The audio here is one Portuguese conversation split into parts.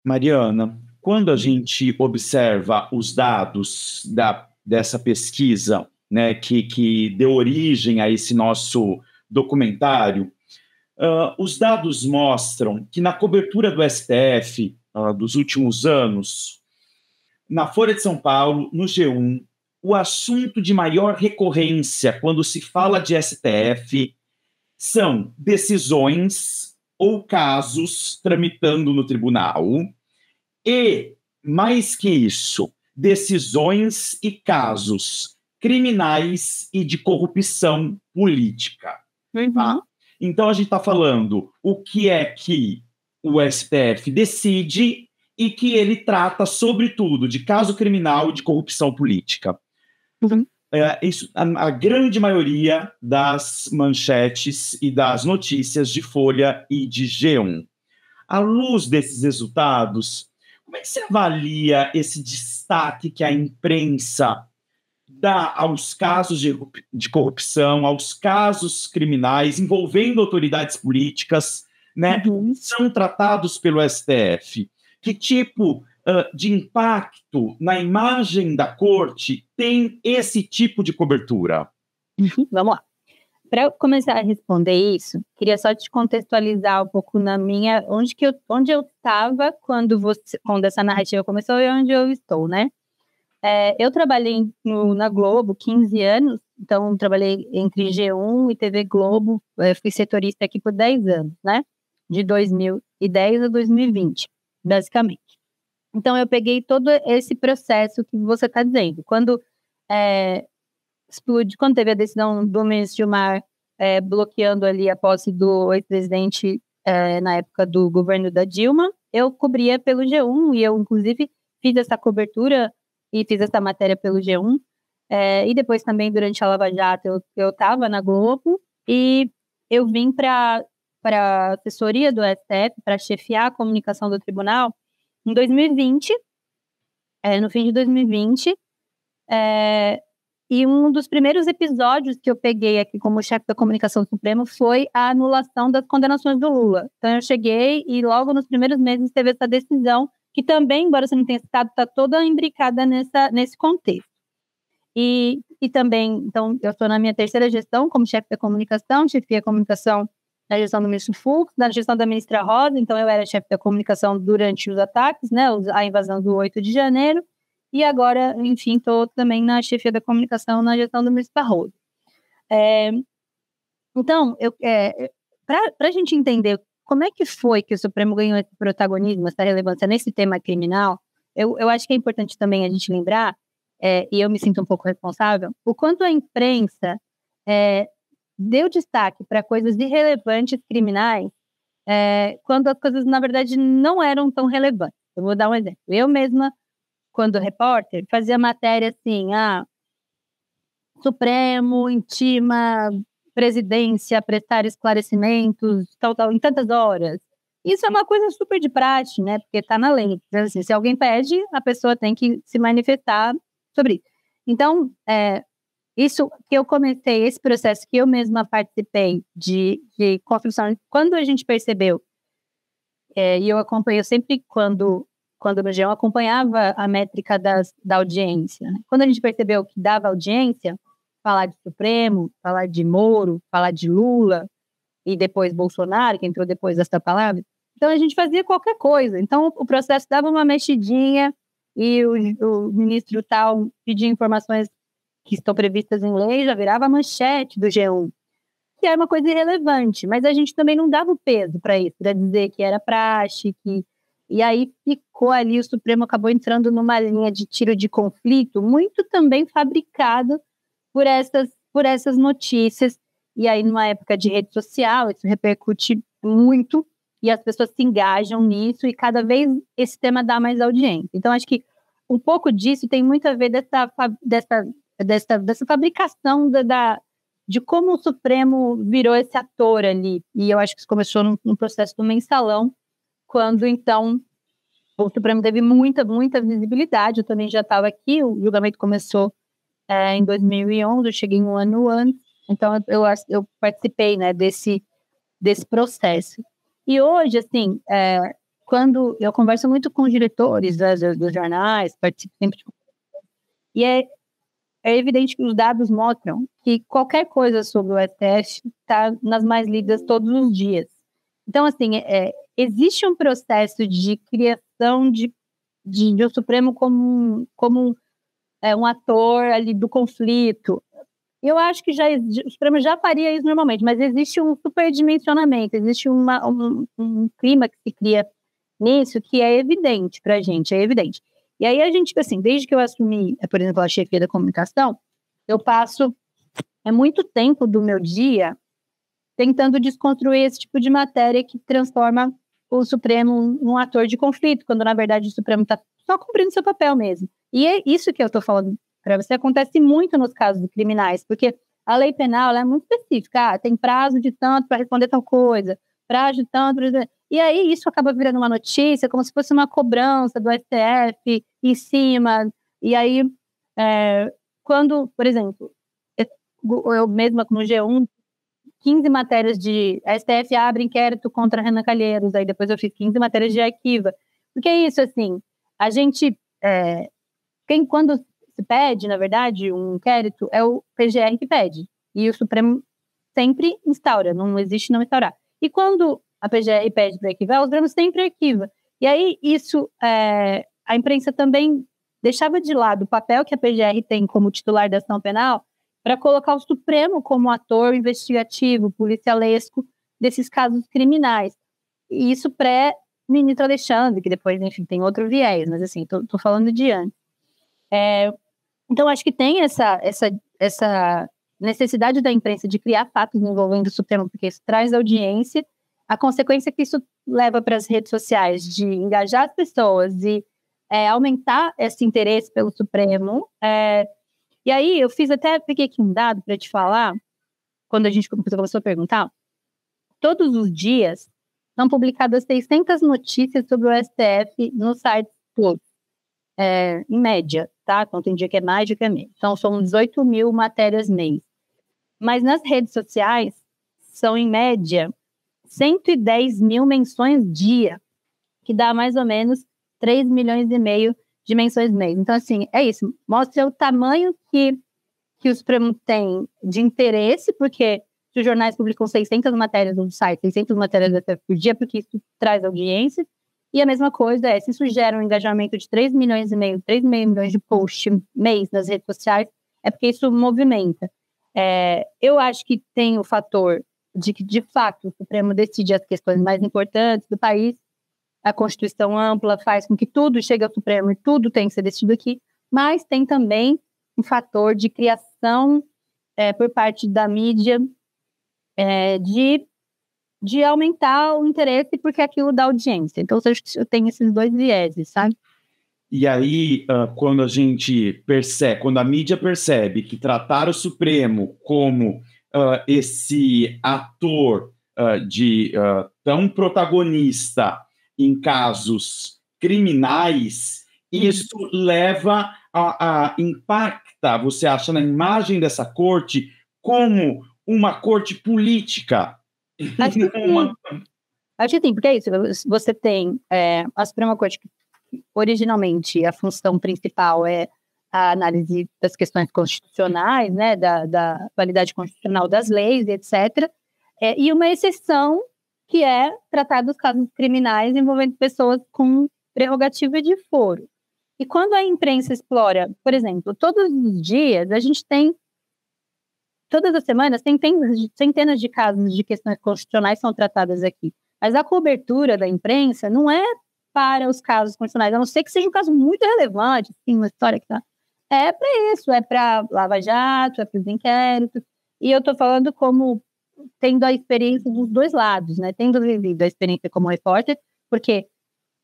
Mariana, quando a gente observa os dados dessa pesquisa, né, que deu origem a esse nosso documentário, os dados mostram que na cobertura do STF dos últimos anos, na Folha de São Paulo, no G1, o assunto de maior recorrência quando se fala de STF são decisões ou casos tramitando no tribunal e, mais que isso, decisões e casos criminais e de corrupção política. Tá? Então, a gente está falando o que é que o STF decide e que ele trata, sobretudo, de caso criminal e de corrupção política. A grande maioria das manchetes e das notícias de Folha e de G1. À luz desses resultados, como é que você avalia esse destaque que a imprensa dá aos casos de corrupção, aos casos criminais envolvendo autoridades políticas, né, que são tratados pelo STF? Que tipo de impacto na imagem da corte tem esse tipo de cobertura? Vamos lá. Para eu começar a responder isso, queria só te contextualizar um pouco onde eu estava quando essa narrativa começou e onde eu estou, né? Eu trabalhei na Globo 15 anos, então trabalhei entre G1 e TV Globo, fui setorista aqui por 10 anos, né? De 2010 a 2020, basicamente. Então, eu peguei todo esse processo que você está dizendo. Quando teve a decisão do ministro Gilmar bloqueando ali a posse do ex-presidente na época do governo da Dilma, eu cobria pelo G1 e eu, inclusive, fiz essa cobertura e fiz essa matéria pelo G1. E depois também, durante a Lava Jato, eu estava na Globo e eu vim para a assessoria do STF, para chefiar a comunicação do tribunal, em 2020, no fim de 2020, e um dos primeiros episódios que eu peguei aqui como chefe da comunicação do Supremo foi a anulação das condenações do Lula. Então eu cheguei e logo nos primeiros meses teve essa decisão, que também, embora você não tenha citado, está toda imbricada nesse contexto. E também, então, eu estou na minha terceira gestão como chefe da comunicação, chefiei a comunicação na gestão do ministro Fux, na gestão da ministra Rosa, então eu era chefe da comunicação durante os ataques, né, a invasão do 8 de janeiro, e agora, enfim, estou também na chefia da comunicação na gestão do ministro Barroso. Então, para a gente entender como é que foi que o Supremo ganhou esse protagonismo, essa relevância nesse tema criminal, eu acho que é importante também a gente lembrar, e eu me sinto um pouco responsável, o quanto a imprensa deu destaque para coisas irrelevantes criminais, quando as coisas, na verdade, não eram tão relevantes. Eu vou dar um exemplo. Eu mesma, quando repórter, fazia matéria assim, Supremo intima presidência a prestar esclarecimentos, tal, em tantas horas. Isso é uma coisa super de praxe, né? Porque está na lei. Então, assim, se alguém pede, a pessoa tem que se manifestar sobre isso. Então, isso que eu comecei, esse processo que eu mesma participei de construção, quando a gente percebeu, e eu acompanho sempre quando no G1 acompanhava a métrica da audiência, né? Quando a gente percebeu que dava audiência, falar de Supremo, falar de Moro, falar de Lula, e depois Bolsonaro, que entrou depois dessa palavra, então a gente fazia qualquer coisa. Então o processo dava uma mexidinha e o ministro tal pedia informações que estão previstas em lei, já virava a manchete do G1, que era uma coisa irrelevante, mas a gente também não dava o peso para isso, para dizer que era praxe, e aí ficou ali, o Supremo acabou entrando numa linha de tiro de conflito, muito também fabricado por essas notícias, e aí numa época de rede social, isso repercute muito, e as pessoas se engajam nisso, e cada vez esse tema dá mais audiência. Então, acho que um pouco disso tem muito a ver dessa fabricação de como o Supremo virou esse ator ali. E eu acho que isso começou no processo do mensalão, quando, então, o Supremo teve muita, muita visibilidade. Eu também já estava aqui, o julgamento começou em 2011, eu cheguei um ano antes, então eu participei, né, desse processo. E hoje, assim, quando eu converso muito com os diretores dos jornais, participo sempre de... E é evidente que os dados mostram que qualquer coisa sobre o STF está nas mais lidas todos os dias. Então, assim, existe um processo de criação de o Supremo como um ator ali do conflito. Eu acho que o Supremo já faria isso normalmente, mas existe um superdimensionamento, existe um clima que se cria nisso que é evidente para a gente, é evidente. E aí a gente, assim, desde que eu assumi, por exemplo, a chefia da comunicação, eu passo muito tempo do meu dia tentando desconstruir esse tipo de matéria que transforma o Supremo num ator de conflito, quando na verdade o Supremo está só cumprindo seu papel mesmo. E é isso que eu estou falando para você, acontece muito nos casos criminais, porque a lei penal ela é muito específica, tem prazo de tanto para responder tal coisa, prazo de tanto... E aí isso acaba virando uma notícia, como se fosse uma cobrança do STF em cima. E aí, quando, por exemplo, eu mesma no G1, 15 matérias de... A STF abre inquérito contra Renan Calheiros, aí depois eu fiz 15 matérias de arquiva. Porque é isso, assim, a gente... quando se pede, na verdade, um inquérito, é o PGR que pede. E o Supremo sempre instaura, não existe não instaurar. E quando a PGR pede para arquivar, o Supremo sempre arquiva. E aí, isso, a imprensa também deixava de lado o papel que a PGR tem como titular da ação penal para colocar o Supremo como ator investigativo, policialesco desses casos criminais. E isso pré-ministro Alexandre, que depois, enfim, tem outro viés, mas assim, tô falando de antes. Então, acho que tem essa necessidade da imprensa de criar fatos envolvendo o Supremo, porque isso traz audiência. A consequência que isso leva para as redes sociais de engajar as pessoas e aumentar esse interesse pelo Supremo. E aí, peguei aqui um dado para te falar, quando a gente começou a perguntar, todos os dias são publicadas 600 notícias sobre o STF no site todos, em média, tá? Então, tem dia que é mais, dia que é menos. Então, são 18 mil matérias mês. Mas nas redes sociais, são, em média, 110 mil menções dia, que dá mais ou menos 3,5 milhões de menções mês. Então, assim, é isso. Mostra o tamanho que o Supremo tem de interesse, porque se os jornais publicam 600 matérias no site, 600 matérias por dia, porque isso traz audiência. E a mesma coisa se isso gera um engajamento de 3,5 milhões de posts mês nas redes sociais, é porque isso movimenta. Eu acho que tem o fator de que, de fato, o Supremo decide as questões mais importantes do país, a Constituição ampla faz com que tudo chegue ao Supremo e tudo tem que ser decidido aqui, mas tem também um fator de criação por parte da mídia de aumentar o interesse porque aquilo dá audiência. Então, eu tenho esses dois vieses, sabe? E aí, quando a mídia percebe que tratar o Supremo como esse ator tão protagonista em casos criminais, isso leva impacta, você acha, na imagem dessa corte como uma corte política? Acho que sim, porque é isso. Você tem a Suprema Corte, que originalmente a função principal é a análise das questões constitucionais, né, da validade constitucional das leis, etc. E uma exceção que é tratar dos casos criminais envolvendo pessoas com prerrogativa de foro. E quando a imprensa explora, por exemplo, todos os dias, a gente tem, todas as semanas, centenas de casos de questões constitucionais são tratadas aqui. Mas a cobertura da imprensa não é para os casos constitucionais, a não ser que seja um caso muito relevante, assim, uma história que tá... É para isso, é para Lava Jato, é para os inquéritos. E eu estou falando como tendo a experiência dos dois lados, né? Tendo vivido a experiência como repórter, porque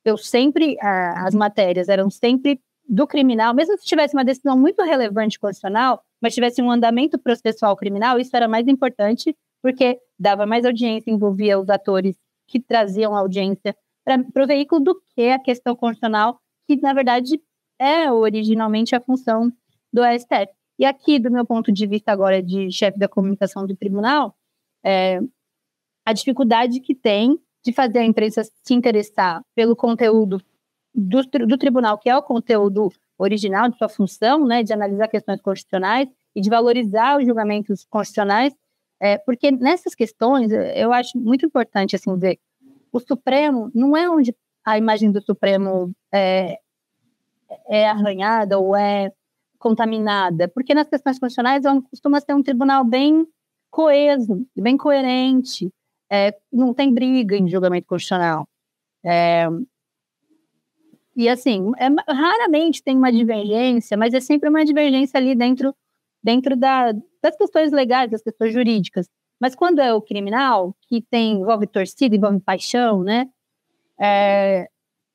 eu sempre, as matérias eram sempre do criminal, mesmo se tivesse uma decisão muito relevante constitucional, mas tivesse um andamento processual criminal, isso era mais importante, porque dava mais audiência, envolvia os atores que traziam audiência para o veículo do que a questão constitucional, que, na verdade, é originalmente a função do STF. E aqui, do meu ponto de vista agora de chefe da comunicação do tribunal, a dificuldade que tem de fazer a imprensa se interessar pelo conteúdo do tribunal, que é o conteúdo original de sua função, né, de analisar questões constitucionais e de valorizar os julgamentos constitucionais, porque nessas questões, eu acho muito importante, assim, dizer, o Supremo não é onde a imagem do Supremo é arranhada ou é contaminada, porque nas questões constitucionais costuma ser um tribunal bem coeso, bem coerente, não tem briga em julgamento constitucional. E assim, raramente tem uma divergência, mas é sempre uma divergência ali dentro das questões legais, das questões jurídicas. Mas quando é o criminal, que envolve torcida, envolve paixão, né?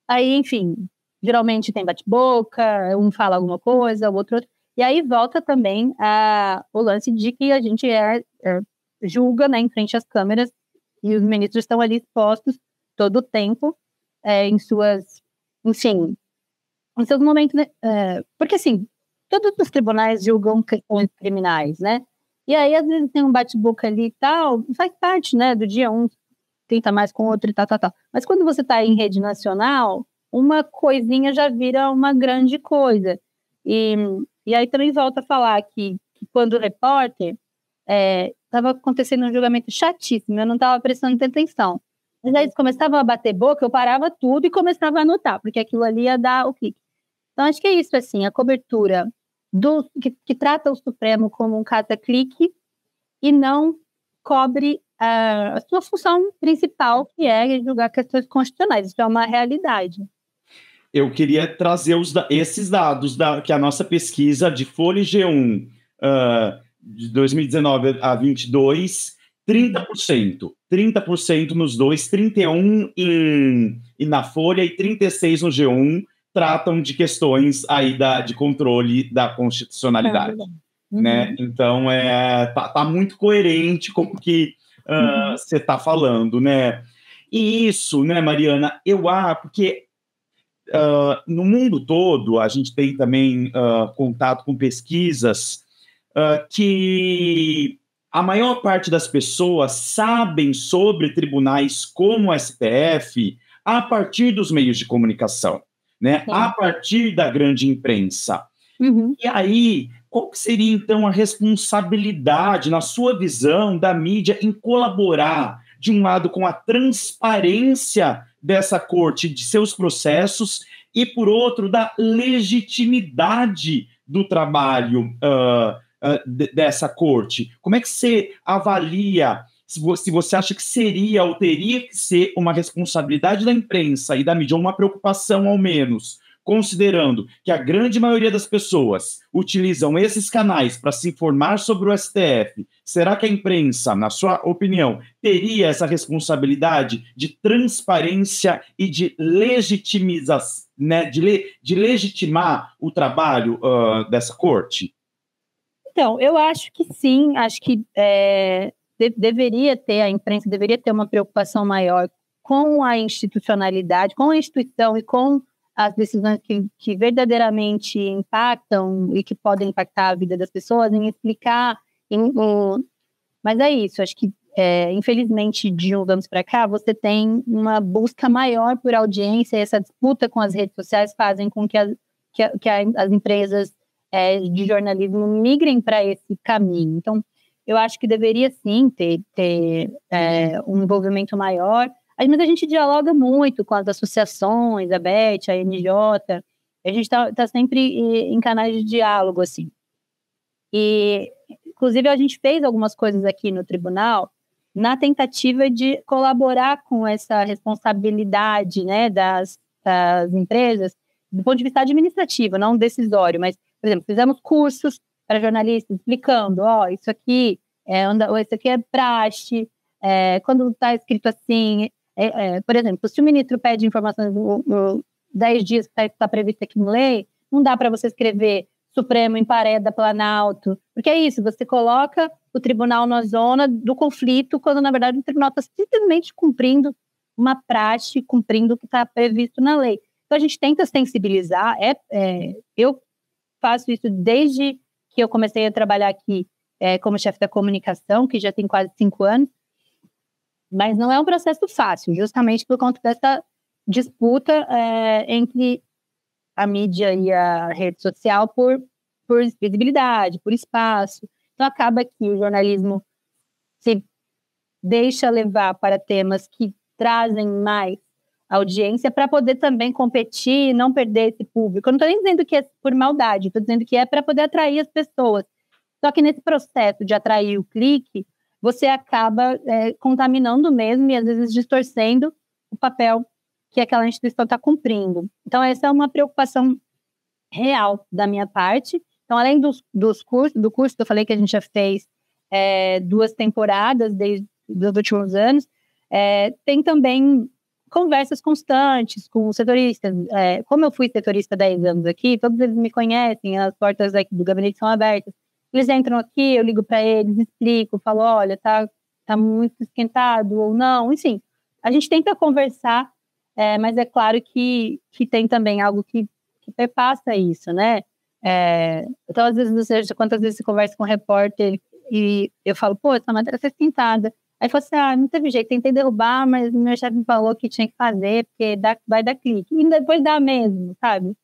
Aí, enfim, geralmente tem bate-boca, um fala alguma coisa, o outro. E aí volta também o lance de que a gente julga, né, em frente às câmeras, e os ministros estão ali expostos todo o tempo, em seus momentos, né? Porque, assim, todos os tribunais julgam questões criminais, né? E aí, às vezes, tem um bate-boca ali e tal, faz parte, né, do dia um tenta mais com o outro e tal. Mas quando você está em rede nacional, uma coisinha já vira uma grande coisa. E aí também volta a falar que quando o repórter estava acontecendo um julgamento chatíssimo, eu não estava prestando atenção. Mas aí eles começavam a bater boca, eu parava tudo e começava a anotar, porque aquilo ali ia dar o clique. Então, acho que é isso, assim, a cobertura que trata o Supremo como um caça-clique e não cobre a sua função principal, que é julgar questões constitucionais. Isso é uma realidade. Eu queria trazer esses dados que a nossa pesquisa de Folha G1 de 2019 a 22, 30%. 30% nos dois, 31% e na Folha e 36% no G1 tratam de questões aí de controle da constitucionalidade. Né? Então, tá muito coerente com o que você está falando, né? E isso, né, Mariana, porque no mundo todo a gente tem também contato com pesquisas que a maior parte das pessoas sabem sobre tribunais como o STF a partir dos meios de comunicação, né? A partir da grande imprensa. E aí, qual seria, então, a responsabilidade, na sua visão, da mídia em colaborar, de um lado, com a transparência dessa corte, de seus processos, e, por outro, da legitimidade do trabalho dessa corte? Como é que você avalia, se você acha que seria ou teria que ser uma responsabilidade da imprensa e da mídia, uma preocupação ao menos, considerando que a grande maioria das pessoas utilizam esses canais para se informar sobre o STF, será que a imprensa, na sua opinião, teria essa responsabilidade de transparência e de legitimização, né, de legitimar o trabalho dessa corte? Então, eu acho que sim, acho que a imprensa deveria ter uma preocupação maior com a institucionalidade, com a instituição e com as decisões que verdadeiramente impactam e que podem impactar a vida das pessoas, em explicar. Mas é isso, acho que, infelizmente, de uns anos para cá, você tem uma busca maior por audiência, e essa disputa com as redes sociais fazem com que as empresas de jornalismo migrem para esse caminho. Então, eu acho que deveria, sim, ter um envolvimento maior. Mas a gente dialoga muito com as associações, a BET, a NJ, a gente está sempre em canais de diálogo, assim. E, inclusive, a gente fez algumas coisas aqui no tribunal na tentativa de colaborar com essa responsabilidade, né, das empresas, do ponto de vista administrativo, não decisório, mas, por exemplo, fizemos cursos para jornalistas explicando, isso aqui isso aqui é praxe, quando está escrito assim, por exemplo, se o ministro pede informações no 10 dias que está previsto aqui em lei, não dá para você escrever Supremo empareda Planalto, porque é isso, você coloca o tribunal na zona do conflito, quando na verdade o tribunal está simplesmente cumprindo uma praxe, cumprindo o que está previsto na lei. Então a gente tenta sensibilizar, eu faço isso desde que eu comecei a trabalhar aqui como chefe da comunicação, que já tem quase 5 anos, Mas não é um processo fácil, justamente por conta dessa disputa entre a mídia e a rede social por visibilidade, por espaço. Então, acaba que o jornalismo se deixa levar para temas que trazem mais audiência para poder também competir e não perder esse público. Eu não estou nem dizendo que é por maldade, estou dizendo que é para poder atrair as pessoas. Só que nesse processo de atrair o clique, você acaba contaminando mesmo e às vezes distorcendo o papel que aquela instituição está cumprindo. Então, essa é uma preocupação real da minha parte. Então, além do curso que eu falei que a gente já fez 2 temporadas desde os últimos anos, tem também conversas constantes com setoristas. Como eu fui setorista há 10 anos aqui, todos eles me conhecem, as portas aqui do gabinete são abertas. Eles entram aqui, eu ligo para eles, explico, falo, olha, tá muito esquentado ou não, enfim. A gente tenta conversar, mas é claro que tem também algo que perpassa isso, né? Então, às vezes, quantas vezes você conversa com um repórter e eu falo, pô, essa matéria está esquentada. Aí fala assim, não teve jeito, tentei derrubar, mas o meu chefe me falou que tinha que fazer, porque vai dar clique. E depois dá mesmo, sabe?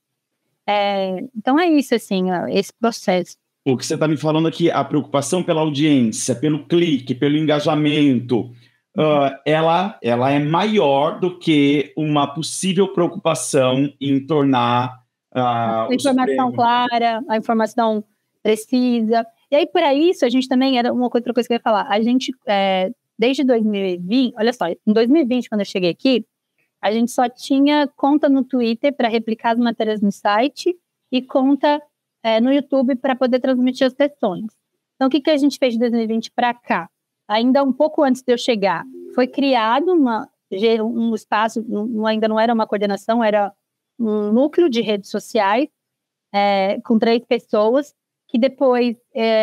Então é isso, assim, esse processo. O que você está me falando aqui, a preocupação pela audiência, pelo clique, pelo engajamento, ela é maior do que uma possível preocupação em tornar a informação clara, a informação precisa. E aí, para isso, a gente também, era uma outra coisa que eu ia falar, a gente, desde 2020, olha só, em 2020, quando eu cheguei aqui, a gente só tinha conta no Twitter para replicar as matérias no site e conta no YouTube para poder transmitir as sessões. Então, o que a gente fez de 2020 para cá? Ainda um pouco antes de eu chegar, foi criado um espaço, ainda não era uma coordenação, era um núcleo de redes sociais com 3 pessoas, que depois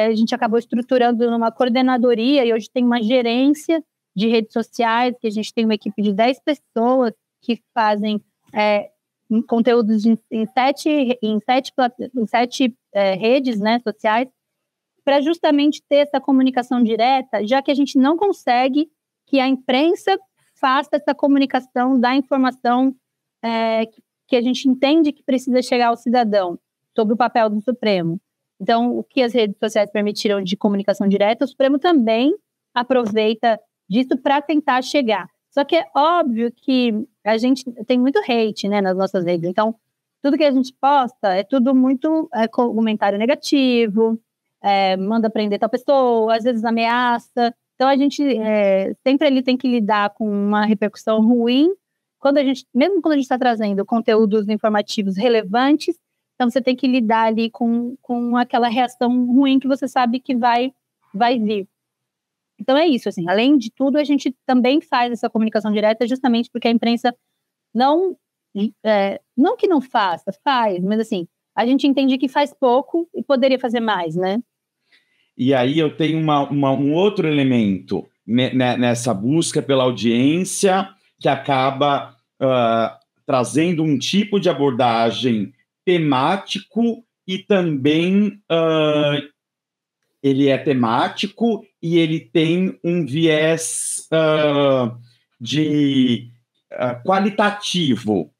a gente acabou estruturando numa coordenadoria e hoje tem uma gerência de redes sociais, que a gente tem uma equipe de 10 pessoas que fazem conteúdos em 7 redes, né, sociais, para justamente ter essa comunicação direta, já que a gente não consegue que a imprensa faça essa comunicação da informação que a gente entende que precisa chegar ao cidadão, sobre o papel do Supremo. Então, o que as redes sociais permitiram de comunicação direta, o Supremo também aproveita disso para tentar chegar. Só que é óbvio que a gente tem muito hate, né, nas nossas redes. Então, tudo que a gente posta é tudo muito comentário negativo, manda prender tal pessoa, às vezes ameaça. Então, a gente sempre ali tem que lidar com uma repercussão ruim, mesmo quando a gente está trazendo conteúdos informativos relevantes. Então, você tem que lidar ali com aquela reação ruim que você sabe que vai vir. Então, é isso, assim. Além de tudo, a gente também faz essa comunicação direta justamente porque a imprensa não que não faça, faz, mas, assim, a gente entende que faz pouco e poderia fazer mais, né? E aí eu tenho um outro elemento nessa busca pela audiência que acaba trazendo um tipo de abordagem temático e também ele é temático e ele tem um viés qualitativo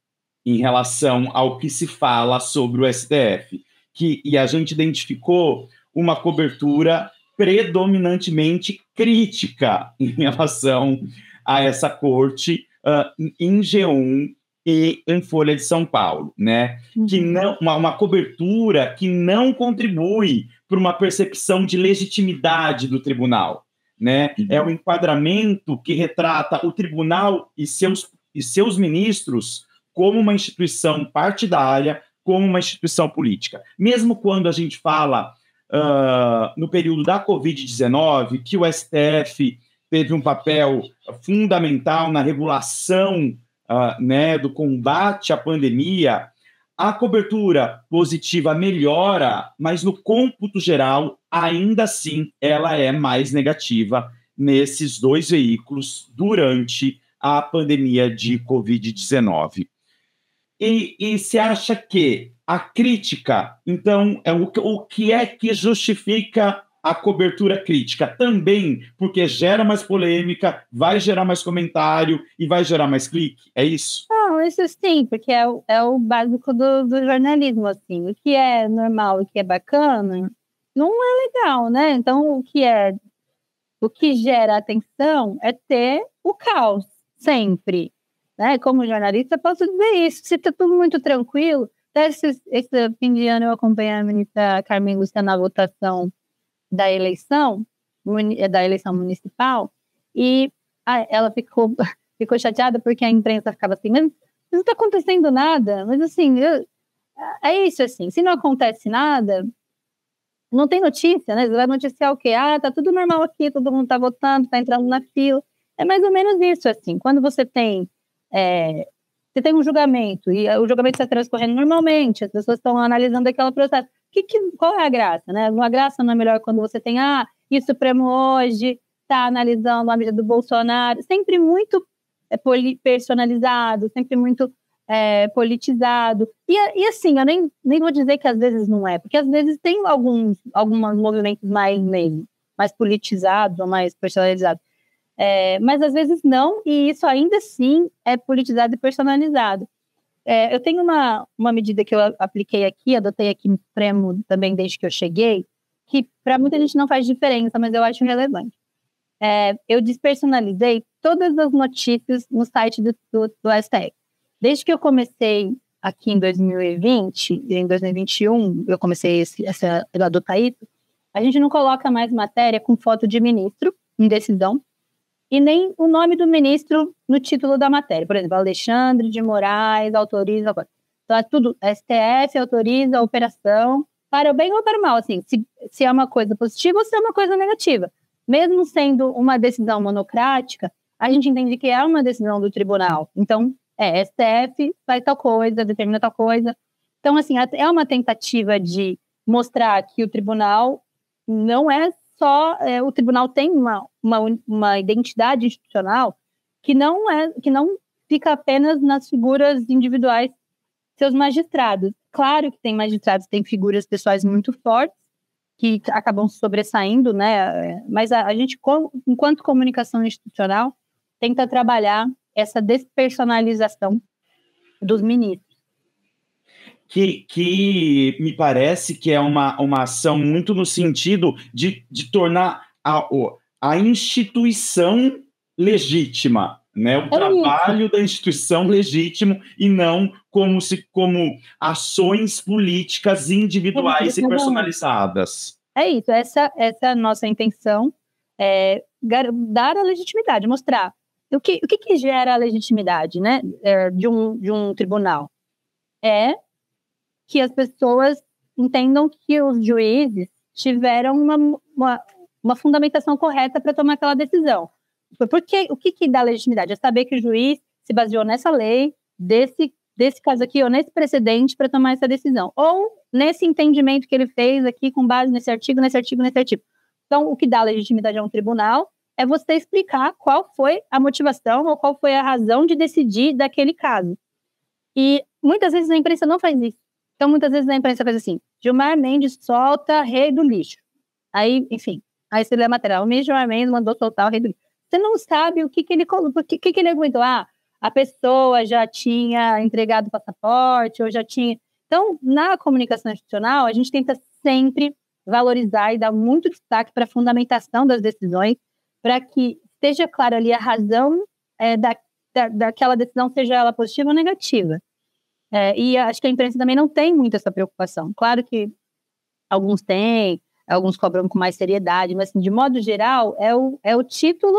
em relação ao que se fala sobre o STF, e a gente identificou uma cobertura predominantemente crítica em relação a essa corte em G1 e em Folha de São Paulo, né? Que não, uma cobertura que não contribui para uma percepção de legitimidade do tribunal, né? É um enquadramento que retrata o tribunal e seus ministros como uma instituição partidária, como uma instituição política. Mesmo quando a gente fala no período da Covid-19, que o STF teve um papel fundamental na regulação do combate à pandemia, a cobertura positiva melhora, mas no cômputo geral, ainda assim, ela é mais negativa nesses 2 veículos durante a pandemia de Covid-19. E se acha que a crítica, então, o que é que justifica a cobertura crítica? Também porque gera mais polêmica, vai gerar mais comentário e vai gerar mais clique? É isso? Não, isso sim, porque é o básico do jornalismo, assim. O que é normal, o que é bacana, não é legal, né? Então, o que gera atenção é ter o caos, sempre. Né? Como jornalista, posso dizer isso. Se está tudo muito tranquilo, até esse fim de ano eu acompanhei a ministra Carmen Lúcia na votação da eleição municipal, e ela ficou chateada porque a imprensa ficava assim, mas não está acontecendo nada. Mas assim, é isso, assim, se não acontece nada, não tem notícia, né? Você vai noticiar o quê? Tá tudo normal aqui, todo mundo tá votando, tá entrando na fila. É mais ou menos isso, assim. Quando você tem um julgamento, e o julgamento está transcorrendo normalmente, as pessoas estão analisando aquele processo. Qual é a graça, né? Uma graça não é melhor quando você tem, e o Supremo hoje está analisando a medida do Bolsonaro, sempre muito personalizado, sempre muito politizado. E assim, eu nem vou dizer que às vezes não é, porque às vezes tem alguns movimentos mais politizados ou mais personalizados. Mas às vezes não, e isso ainda assim é politizado e personalizado. Eu tenho uma medida que eu apliquei aqui, adotei aqui no Supremo também desde que eu cheguei, que para muita gente não faz diferença, mas eu acho relevante. Eu despersonalizei todas as notícias no site do STF. Desde que eu comecei aqui em 2020, em 2021, eu comecei a adotar isso, a gente não coloca mais matéria com foto de ministro em decisão, e nem o nome do ministro no título da matéria. Por exemplo, Alexandre de Moraes autoriza... Então, é tudo, STF autoriza a operação, para o bem ou para o mal, assim, se é uma coisa positiva ou se é uma coisa negativa. Mesmo sendo uma decisão monocrática, a gente entende que é uma decisão do tribunal. Então, STF faz tal coisa, determina tal coisa. Então, assim, é uma tentativa de mostrar que o tribunal não é só... o tribunal tem uma identidade institucional que não fica apenas nas figuras individuais, seus magistrados. Claro que tem magistrados, tem figuras pessoais muito fortes, que acabam sobressaindo, né? Mas a gente, enquanto comunicação institucional, tenta trabalhar essa despersonalização dos ministros. Que me parece que é uma ação muito no sentido de tornar a instituição legítima, né? O trabalho da instituição legítimo, e não como ações políticas individuais e personalizadas. É isso, essa é a nossa intenção, dar a legitimidade, mostrar o que gera a legitimidade, né, de um tribunal. É que as pessoas entendam que os juízes tiveram uma fundamentação correta para tomar aquela decisão. Porque o que dá legitimidade? É saber que o juiz se baseou nessa lei, desse caso aqui, ou nesse precedente para tomar essa decisão. Ou nesse entendimento que ele fez aqui com base nesse artigo, nesse artigo, nesse artigo. Então, o que dá legitimidade a um tribunal é você explicar qual foi a motivação ou qual foi a razão de decidir daquele caso. E muitas vezes a imprensa não faz isso. Então, muitas vezes a imprensa faz assim: Gilmar Mendes solta rei do lixo. Aí, enfim, aí você lê a matéria. O Gilmar Mendes mandou soltar o rei do lixo. Você não sabe o que ele colocou, o que ele aguentou. A pessoa já tinha entregado o passaporte, ou já tinha... Então, na comunicação institucional, a gente tenta sempre valorizar e dar muito destaque para a fundamentação das decisões, para que esteja claro ali a razão daquela decisão, seja ela positiva ou negativa. E acho que a imprensa também não tem muito essa preocupação. Claro que alguns têm, alguns cobram com mais seriedade, mas, assim, de modo geral, é o título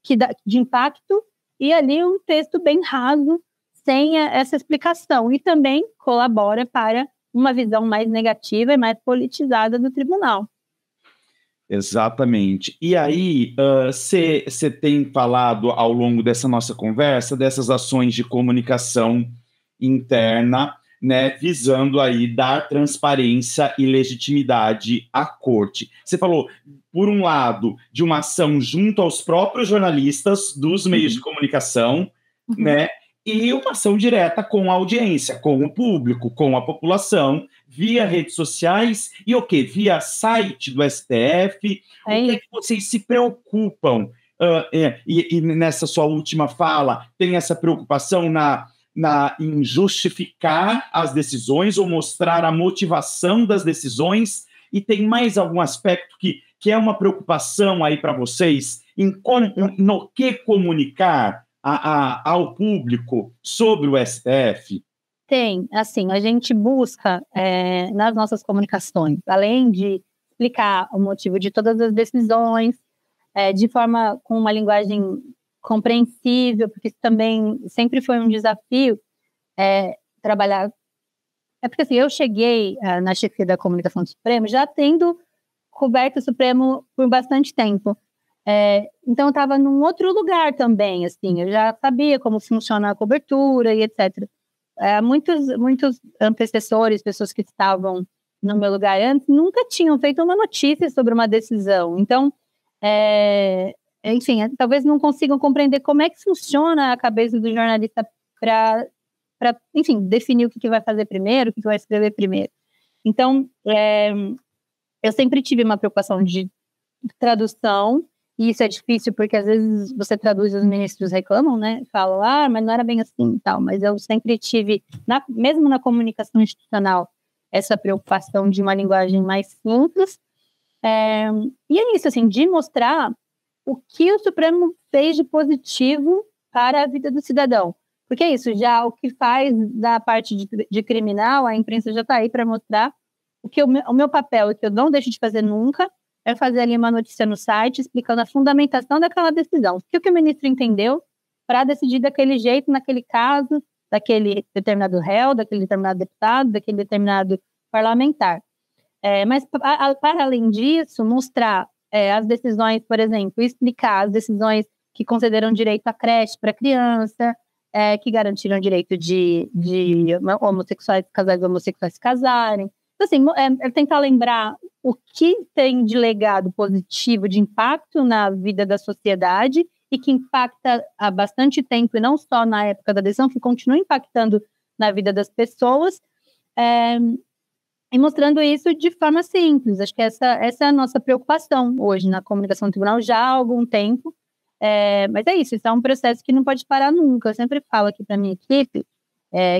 que dá de impacto, e ali um texto bem raso, sem essa explicação. E também colabora para uma visão mais negativa e mais politizada do tribunal. Exatamente. E aí, você tem falado ao longo dessa nossa conversa dessas ações de comunicação interna, né, visando aí dar transparência e legitimidade à corte. Você falou, por um lado, de uma ação junto aos próprios jornalistas dos meios de comunicação, né, e uma ação direta com a audiência, com o público, com a população, via redes sociais e o quê? Via site do STF. O que é que vocês se preocupam? E nessa sua última fala, tem essa preocupação em justificar as decisões ou mostrar a motivação das decisões? E tem mais algum aspecto que é uma preocupação aí para vocês no que comunicar ao público sobre o STF? Tem, assim, a gente busca nas nossas comunicações, além de explicar o motivo de todas as decisões, de forma com uma linguagem compreensível, porque isso também sempre foi um desafio trabalhar. É porque assim, eu cheguei na chefia da comunicação do Supremo já tendo coberto o Supremo por bastante tempo. Então, eu estava num outro lugar também, assim, eu já sabia como funciona a cobertura e etc. Muitos antecessores, pessoas que estavam no meu lugar antes, nunca tinham feito uma notícia sobre uma decisão. Então, enfim, talvez não consigam compreender como é que funciona a cabeça do jornalista para, enfim, definir o que vai fazer primeiro, o que vai escrever primeiro. Então, eu sempre tive uma preocupação de tradução, e isso é difícil porque às vezes você traduz e os ministros reclamam, né? Falam, mas não era bem assim e tal. Mas eu sempre tive, mesmo na comunicação institucional, essa preocupação de uma linguagem mais simples. E é isso, assim, de mostrar o que o Supremo fez de positivo para a vida do cidadão. Porque é isso, já o que faz da parte de criminal, a imprensa já está aí para mostrar o meu papel, que eu não deixo de fazer nunca, é fazer ali uma notícia no site explicando a fundamentação daquela decisão. O que o ministro entendeu para decidir daquele jeito, naquele caso, daquele determinado réu, daquele determinado deputado, daquele determinado parlamentar. Mas, para além disso, mostrar as decisões, por exemplo, explicar as decisões que concederam direito à creche para criança, que garantiram direito de casais homossexuais se casarem. Então, assim, tentar lembrar o que tem de legado positivo, de impacto na vida da sociedade e que impacta há bastante tempo, e não só na época da decisão, que continua impactando na vida das pessoas, e mostrando isso de forma simples. Acho que essa é a nossa preocupação hoje na comunicação do tribunal já há algum tempo, mas é isso é um processo que não pode parar nunca. Eu sempre falo aqui para a minha equipe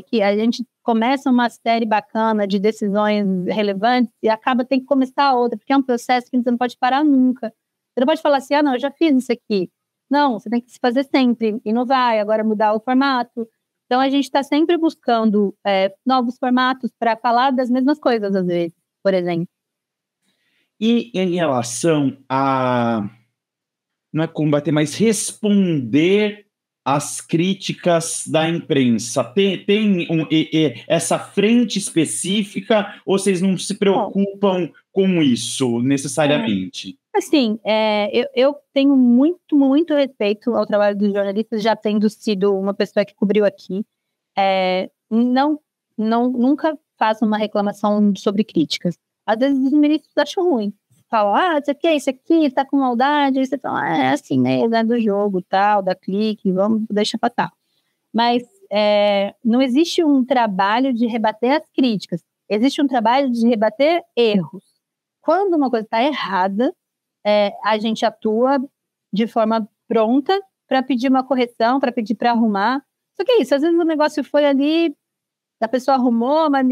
que a gente começa uma série bacana de decisões relevantes e tem que começar outra, porque é um processo que você não pode parar nunca. Você não pode falar assim, não, eu já fiz isso aqui. Não, você tem que se fazer sempre, inovar, agora mudar o formato. Então, a gente está sempre buscando novos formatos para falar das mesmas coisas, às vezes, por exemplo. E em relação a, não é combater, mas responder às críticas da imprensa, tem essa frente específica ou vocês não se preocupam com isso necessariamente? Assim, eu tenho muito, muito respeito ao trabalho dos jornalistas, já tendo sido uma pessoa que cobriu aqui. Nunca faço uma reclamação sobre críticas. Às vezes os ministros acham ruim. Falam, isso aqui, tá com maldade. Aí você fala, é assim, né, do jogo, tal, da clique, vamos, deixa passar. Mas não existe um trabalho de rebater as críticas. Existe um trabalho de rebater erros. Quando uma coisa está errada, a gente atua de forma pronta para pedir uma correção, para pedir para arrumar. Só que é isso, às vezes o negócio foi ali, a pessoa arrumou, mas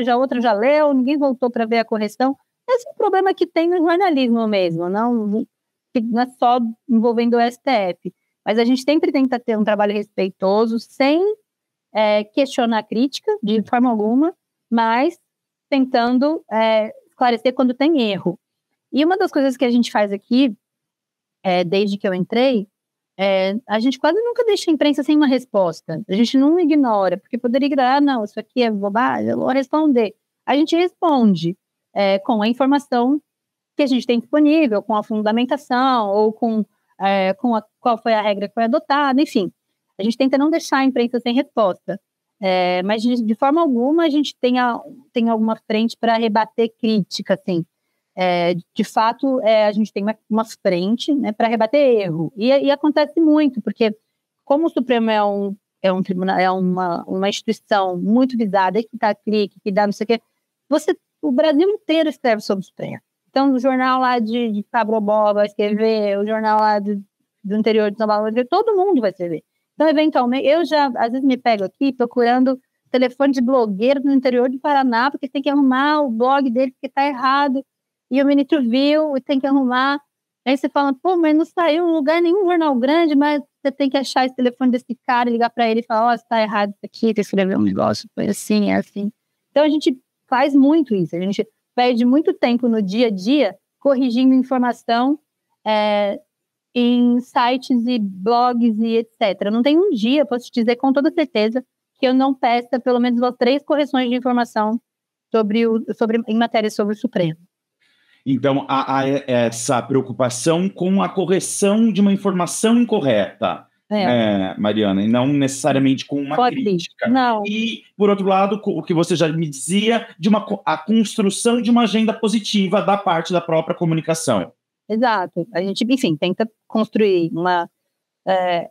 a outra já leu, ninguém voltou para ver a correção. Esse é o problema que tem no jornalismo mesmo, não é só envolvendo o STF. Mas a gente sempre tenta ter um trabalho respeitoso, sem questionar a crítica, de forma alguma, mas tentando esclarecer quando tem erro. E uma das coisas que a gente faz aqui, desde que eu entrei, a gente quase nunca deixa a imprensa sem uma resposta. A gente não ignora, porque poderia ignorar, não, isso aqui é bobagem, eu vou responder. A gente responde com a informação que a gente tem disponível, com a fundamentação, ou com qual foi a regra que foi adotada, enfim. A gente tenta não deixar a imprensa sem resposta. Mas, de forma alguma, a gente tem alguma frente para rebater crítica, assim. De fato, a gente tem uma frente, né, para rebater erro. E acontece muito, porque como o Supremo é um tribunal, é uma instituição muito visada, que dá clique, que dá não sei o quê. O Brasil inteiro escreve sobre o Supremo. Então, o jornal lá de Cabrobó vai escrever, o jornal lá do interior de São Paulo vai escrever, todo mundo vai escrever. Então, eventualmente, eu já, às vezes, me pego aqui procurando telefone de blogueiro no interior do Paraná, porque tem que arrumar o blog dele, porque está errado, e o ministro viu, e tem que arrumar. Aí você fala, pô, mas não saiu em lugar nenhum jornal grande, mas você tem que achar esse telefone desse cara, ligar para ele e falar, ó, está errado isso aqui, tem que escrever um negócio, foi assim, é assim. Então, a gente faz muito isso, a gente perde muito tempo no dia a dia corrigindo informação em sites e blogs e etc. Não tem um dia, posso te dizer com toda certeza, que eu não peça pelo menos 3 correções de informação em matéria sobre o Supremo. Então, há essa preocupação com a correção de uma informação incorreta, Mariana, e não necessariamente com uma crítica. Não. E, por outro lado, o que você já me dizia, a construção de uma agenda positiva da parte da própria comunicação. Exato. A gente, enfim, tenta construir uma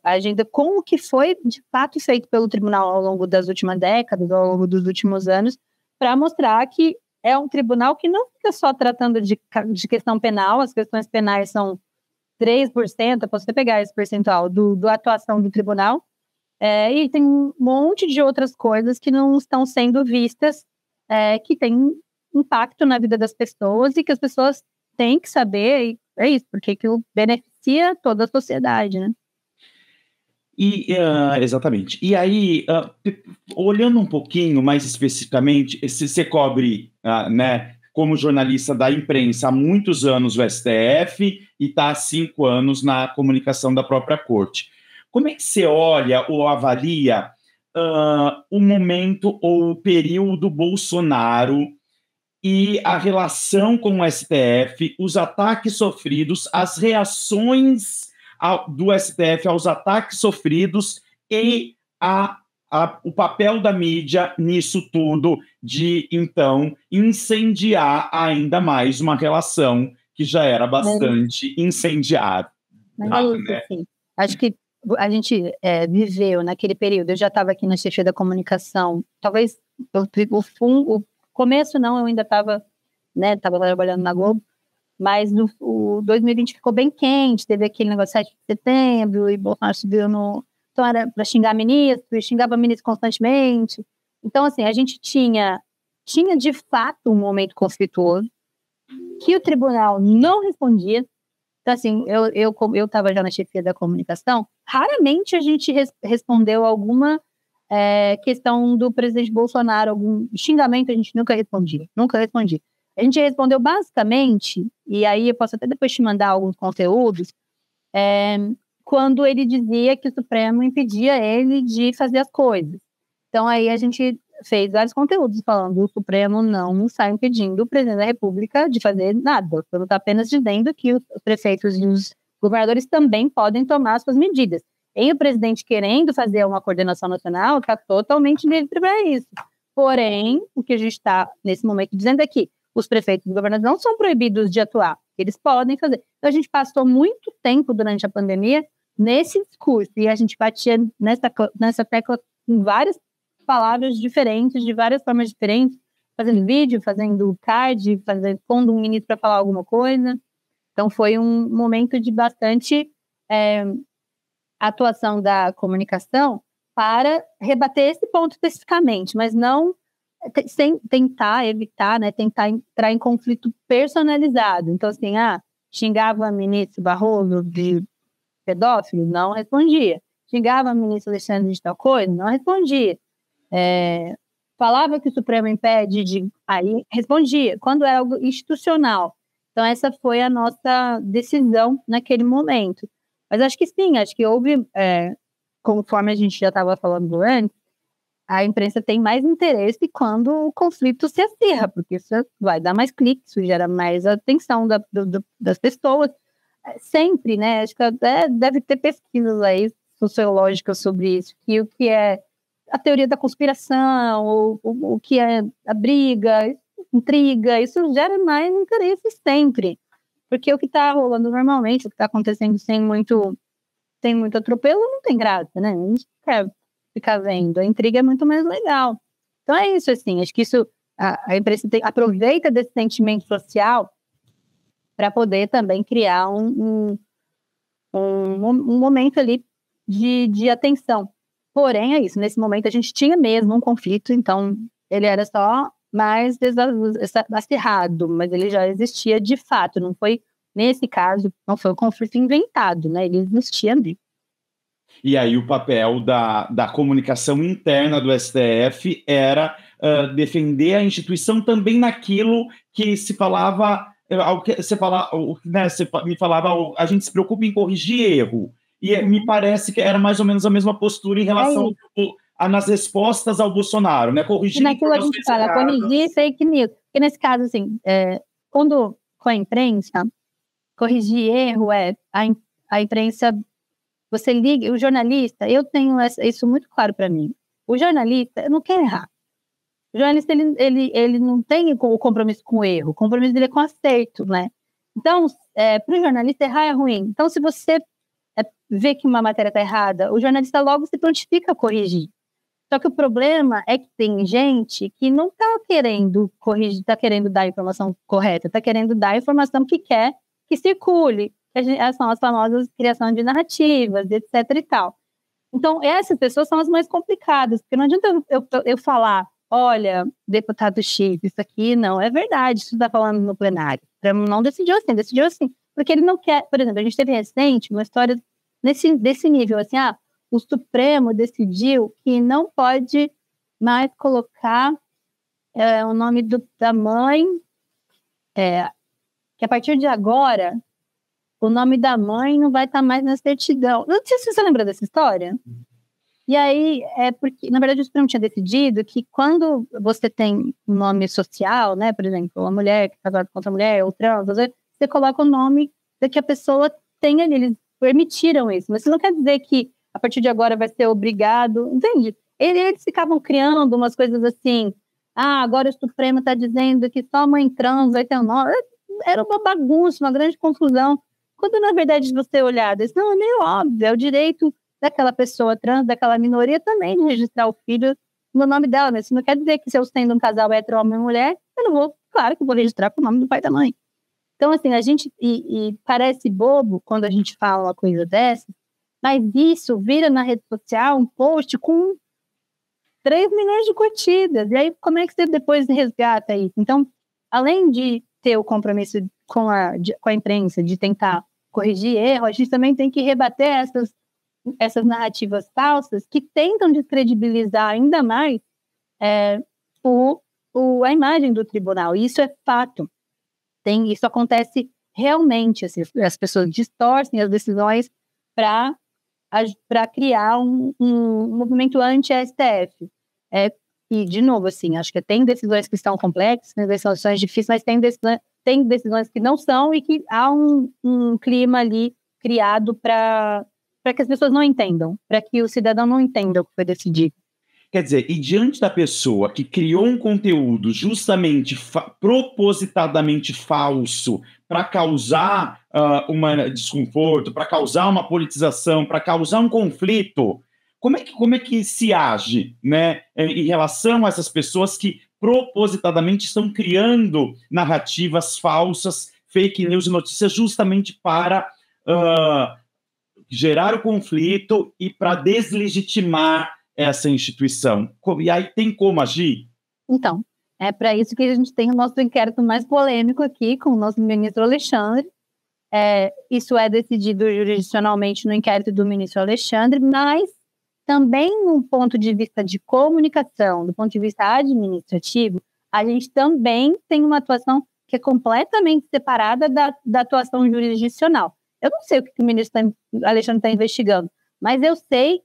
agenda com o que foi, de fato, feito pelo tribunal ao longo das últimas décadas, ao longo dos últimos anos, para mostrar que é um tribunal que não fica só tratando de questão penal, as questões penais são 3%, para você pegar esse percentual da atuação do tribunal, e tem um monte de outras coisas que não estão sendo vistas, que tem impacto na vida das pessoas e que as pessoas têm que saber, e é isso, porque aquilo beneficia toda a sociedade, né? Exatamente. E aí, olhando um pouquinho mais especificamente, você cobre, né, como jornalista da imprensa há muitos anos o STF e está há 5 anos na comunicação da própria corte. Como é que você olha ou avalia o momento ou o período Bolsonaro e a relação com o STF, os ataques sofridos, as reações do STF aos ataques sofridos e o papel da mídia nisso tudo, de, então, incendiar ainda mais uma relação que já era bastante incendiada. Né? Assim, acho que a gente viveu naquele período, eu já estava aqui na chefia da comunicação, talvez o começo não, eu ainda estava trabalhando na Globo, mas o 2020 ficou bem quente, teve aquele negócio 7 de setembro, e Bolsonaro subiu então era para xingar ministro, e xingava ministro constantemente. Então, assim, a gente tinha de fato um momento conflituoso, que o tribunal não respondia. Então, assim, eu estava já na chefia da comunicação, raramente a gente respondeu alguma questão do presidente Bolsonaro, algum xingamento, a gente nunca respondia. A gente respondeu basicamente, e aí eu posso até depois te mandar alguns conteúdos, quando ele dizia que o Supremo impedia ele de fazer as coisas. Então aí a gente fez vários conteúdos falando que o Supremo não está impedindo o presidente da República de fazer nada. O Supremo está apenas dizendo que os prefeitos e os governadores também podem tomar suas medidas. E o presidente querendo fazer uma coordenação nacional está totalmente livre para isso. Porém, o que a gente está nesse momento dizendo é que os prefeitos e os governadores não são proibidos de atuar, eles podem fazer. Então, a gente passou muito tempo durante a pandemia nesse discurso, e a gente batia nessa tecla com várias palavras diferentes, de várias formas diferentes, fazendo vídeo, fazendo card, pondo um ministro para falar alguma coisa. Então, foi um momento de bastante atuação da comunicação para rebater esse ponto especificamente, mas não sem tentar evitar, né, tentar entrar em conflito personalizado. Então, assim, xingava o ministro Barroso de pedófilo, não respondia. Xingava o ministro Alexandre de tal coisa, não respondia. Falava que o Supremo impede aí respondia, quando era algo institucional. Então, essa foi a nossa decisão naquele momento. Mas acho que sim, acho que houve, conforme a gente já estava falando antes, a imprensa tem mais interesse quando o conflito se acirra, porque isso vai dar mais cliques, isso gera mais atenção das pessoas. Sempre, né? Acho que até deve ter pesquisas aí sociológicas sobre isso, que o que é a teoria da conspiração, o que é a briga, intriga, isso gera mais interesse sempre. Porque o que está rolando normalmente, o que está acontecendo sem muito atropelo, não tem graça, né? A gente quer ficar vendo. A intriga é muito mais legal. Então é isso, assim, acho que isso a imprensa aproveita desse sentimento social para poder também criar um momento ali de atenção. Porém, é isso, nesse momento a gente tinha mesmo um conflito, então ele era só mais acirrado, mas ele já existia de fato, não foi, nesse caso, não foi um conflito inventado, né? Ele existia ali. E aí o papel da comunicação interna do STF era defender a instituição também naquilo que se falava, você me falava, a gente se preocupa em corrigir erro. E me parece que era mais ou menos a mesma postura em relação nas respostas ao Bolsonaro, né? Corrigir naquilo a gente fala, corrigir fake news. Porque nesse caso, assim, quando com a imprensa, corrigir erro a imprensa, você liga, o jornalista, eu tenho isso muito claro para mim. O jornalista não quer errar. O jornalista, ele não tem o compromisso com o erro, o compromisso dele é com o acerto, né? Então, para o jornalista, errar é ruim. Então, se você vê que uma matéria está errada, o jornalista logo se prontifica a corrigir. Só que o problema é que tem gente que não está querendo corrigir, está querendo dar a informação correta, está querendo dar a informação que quer que circule. São as famosas criação de narrativas, etc. e tal. Então, essas pessoas são as mais complicadas, porque não adianta eu falar, olha, deputado X, isso aqui não é verdade, isso está falando no plenário. Não decidiu assim, porque ele não quer. Por exemplo, a gente teve recente uma história desse nível, assim, o Supremo decidiu que não pode mais colocar o nome da mãe, que a partir de agora o nome da mãe não vai estar mais na certidão. Não sei se você lembra dessa história. E aí, porque, na verdade, o Supremo tinha decidido que quando você tem um nome social, né, por exemplo, uma mulher que é casada com outra mulher, ou trans, você coloca o nome que a pessoa tem ali. Eles permitiram isso, mas isso não quer dizer que a partir de agora vai ser obrigado, entende? Eles ficavam criando umas coisas assim, agora o Supremo está dizendo que só mãe trans vai ter um nome. Era uma bagunça, uma grande confusão. Quando, na verdade, você olhar, isso não é meio óbvio, é o direito daquela pessoa trans, daquela minoria também de registrar o filho no nome dela, mas isso não quer dizer que se eu sendo um casal hétero, homem e mulher, eu não vou, claro que eu vou registrar com o nome do pai e da mãe. Então, assim, a gente, e parece bobo quando a gente fala uma coisa dessa, mas isso vira na rede social um post com 3 milhões de curtidas, e aí como é que você depois resgata isso? Então, além de ter o compromisso com a imprensa, de tentar corrigir erro, a gente também tem que rebater essas narrativas falsas que tentam descredibilizar ainda mais a imagem do tribunal. E isso é fato. Isso acontece realmente. Assim, as pessoas distorcem as decisões para criar um movimento anti-STF. E, de novo, assim, acho que tem decisões que são complexas, tem decisões difíceis, mas tem decisões que não são e que há um clima ali criado para que as pessoas não entendam, para que o cidadão não entenda o que foi decidido. Quer dizer, e diante da pessoa que criou um conteúdo justamente propositadamente falso para causar um desconforto, para causar uma politização, para causar um conflito, como é que se age, né, em relação a essas pessoas que propositadamente estão criando narrativas falsas, fake news e notícias justamente para gerar o conflito e para deslegitimar essa instituição? E aí tem como agir? Então, é para isso que a gente tem o nosso inquérito mais polêmico aqui com o nosso ministro Alexandre. Isso é decidido jurisdicionalmente no inquérito do ministro Alexandre, mas também no ponto de vista de comunicação, do ponto de vista administrativo, a gente também tem uma atuação que é completamente separada da atuação jurisdicional. Eu não sei o que o ministro Alexandre está investigando, mas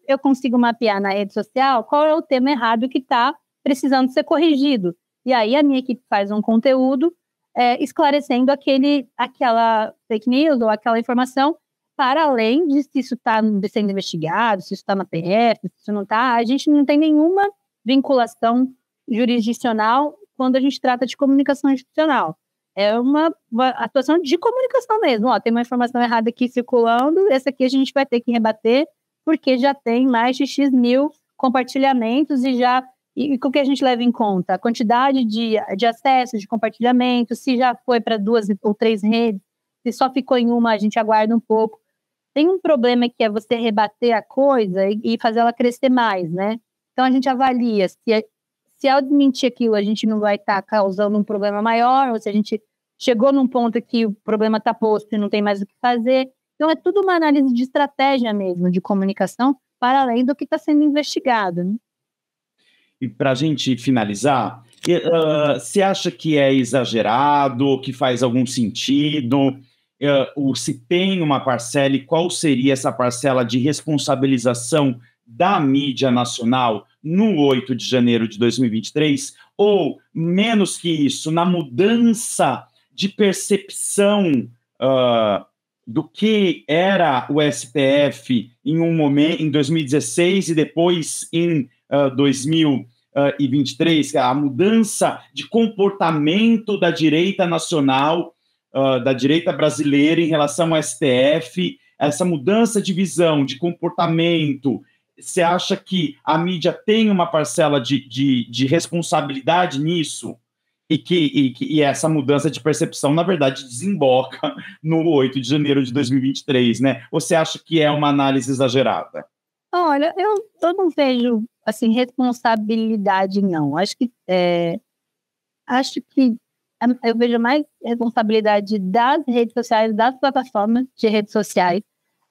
eu consigo mapear na rede social qual é o tema errado que está precisando ser corrigido. E aí a minha equipe faz um conteúdo esclarecendo aquela fake news ou aquela informação, para além de se isso está sendo investigado, se isso está na PF, se isso não está. A gente não tem nenhuma vinculação jurisdicional quando a gente trata de comunicação institucional. É uma atuação de comunicação mesmo. Tem uma informação errada aqui circulando, essa aqui a gente vai ter que rebater, porque já tem mais de X mil compartilhamentos e com o que a gente leva em conta? A quantidade de acesso, de compartilhamento, se já foi para 2 ou 3 redes, se só ficou em uma, a gente aguarda um pouco. Tem um problema que é você rebater a coisa e fazer ela crescer mais, né? Então, a gente avalia se ao desmentir aquilo, a gente não vai estar causando um problema maior, ou se a gente chegou num ponto que o problema está posto e não tem mais o que fazer. Então, é tudo uma análise de estratégia mesmo, de comunicação, para além do que está sendo investigado, né? E para a gente finalizar, você acha que é exagerado, que faz algum sentido? Ou se tem uma parcela, e qual seria essa parcela de responsabilização da mídia nacional no 8 de janeiro de 2023? Ou, menos que isso, na mudança de percepção do que era o STF em um momento, em 2016 e depois em 2023, a mudança de comportamento da direita nacional, da direita brasileira em relação ao STF, essa mudança de visão, de comportamento. Você acha que a mídia tem uma parcela de responsabilidade nisso? E essa mudança de percepção, na verdade, desemboca no 8 de janeiro de 2023, né? Ou você acha que é uma análise exagerada? Olha, eu não vejo, assim, responsabilidade, não. Acho que eu vejo mais responsabilidade das redes sociais, das plataformas de redes sociais,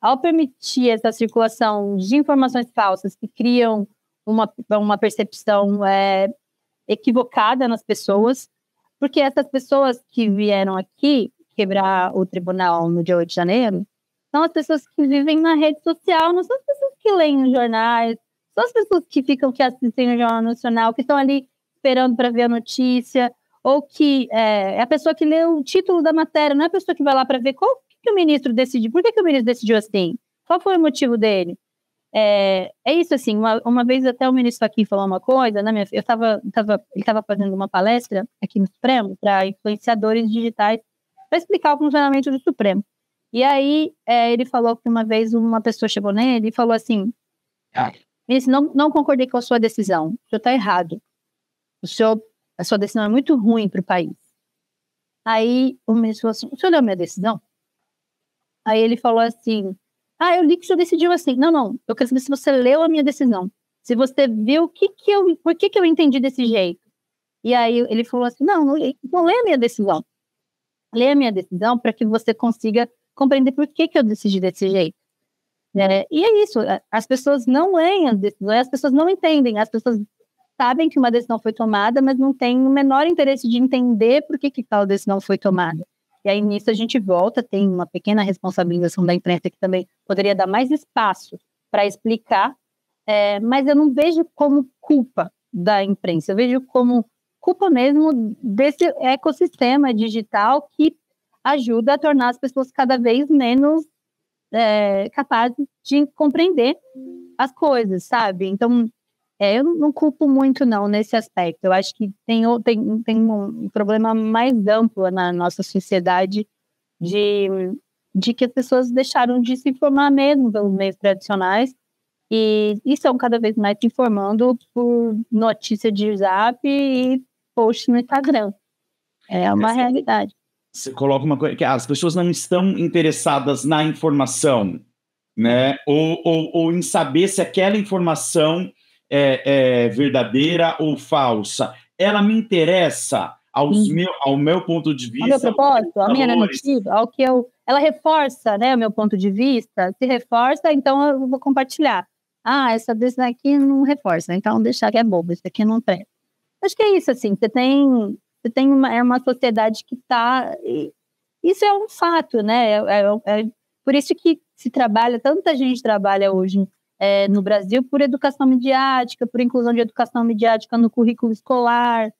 ao permitir essa circulação de informações falsas que criam uma percepção equivocada nas pessoas, porque essas pessoas que vieram aqui quebrar o tribunal no dia 8 de janeiro são as pessoas que vivem na rede social, não são as pessoas que leem os jornais, são as pessoas que assistem no Jornal Nacional, que estão ali esperando para ver a notícia, ou que é a pessoa que lê o título da matéria, não é a pessoa que vai lá para ver que o ministro decidiu, por que o ministro decidiu assim, qual foi o motivo dele. É isso, assim, uma vez até o ministro aqui falou uma coisa, né, ele estava fazendo uma palestra aqui no Supremo para influenciadores digitais para explicar o funcionamento do Supremo. E aí ele falou que uma vez uma pessoa chegou nele e falou assim, ministro, não concordei com a sua decisão, o senhor está errado, a sua decisão é muito ruim para o país. Aí o ministro falou assim, o senhor leu a minha decisão? Aí ele falou assim, eu li que o senhor decidiu assim. Não, eu quero saber se você leu a minha decisão. Se você viu por que eu entendi desse jeito. E aí ele falou assim, não lê a minha decisão. Lê a minha decisão para que você consiga compreender por que eu decidi desse jeito. E é isso, as pessoas não leem as decisões, as pessoas não entendem, as pessoas sabem que uma decisão foi tomada, mas não têm o menor interesse de entender por que tal decisão foi tomada. E aí, nisso, a gente volta, tem uma pequena responsabilização da imprensa que também poderia dar mais espaço para explicar, mas eu não vejo como culpa da imprensa, eu vejo como culpa mesmo desse ecossistema digital que ajuda a tornar as pessoas cada vez menos capazes de compreender as coisas, sabe? Então, eu não culpo muito, não, nesse aspecto. Eu acho que tem um problema mais amplo na nossa sociedade de que as pessoas deixaram de se informar mesmo pelos meios tradicionais e estão cada vez mais se informando por notícia de Zap e post no Instagram. É uma realidade. Você coloca uma coisa, que as pessoas não estão interessadas na informação, né? Ou em saber se aquela informação é verdadeira ou falsa. Ela me interessa ao meu ponto de vista. Ao meu propósito, a minha narrativa, ela reforça, né, o meu ponto de vista. Se reforça, então eu vou compartilhar. Essa desse daqui não reforça, então deixar que é bobo, isso aqui não presta. Acho que é isso, assim, você tem uma sociedade que está... Isso é um fato, né? Por isso que tanta gente trabalha hoje no Brasil por educação midiática, por inclusão de educação midiática no currículo escolar,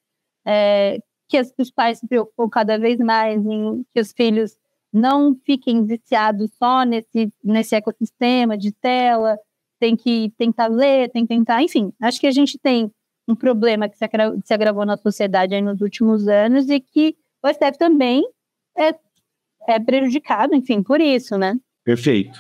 que os pais se preocupam cada vez mais em que os filhos não fiquem viciados só nesse ecossistema de tela, tem que tentar ler, tem que tentar... Enfim, acho que a gente tem um problema que se agravou na sociedade aí nos últimos anos e que o STF também é prejudicado, enfim, por isso, né? Perfeito.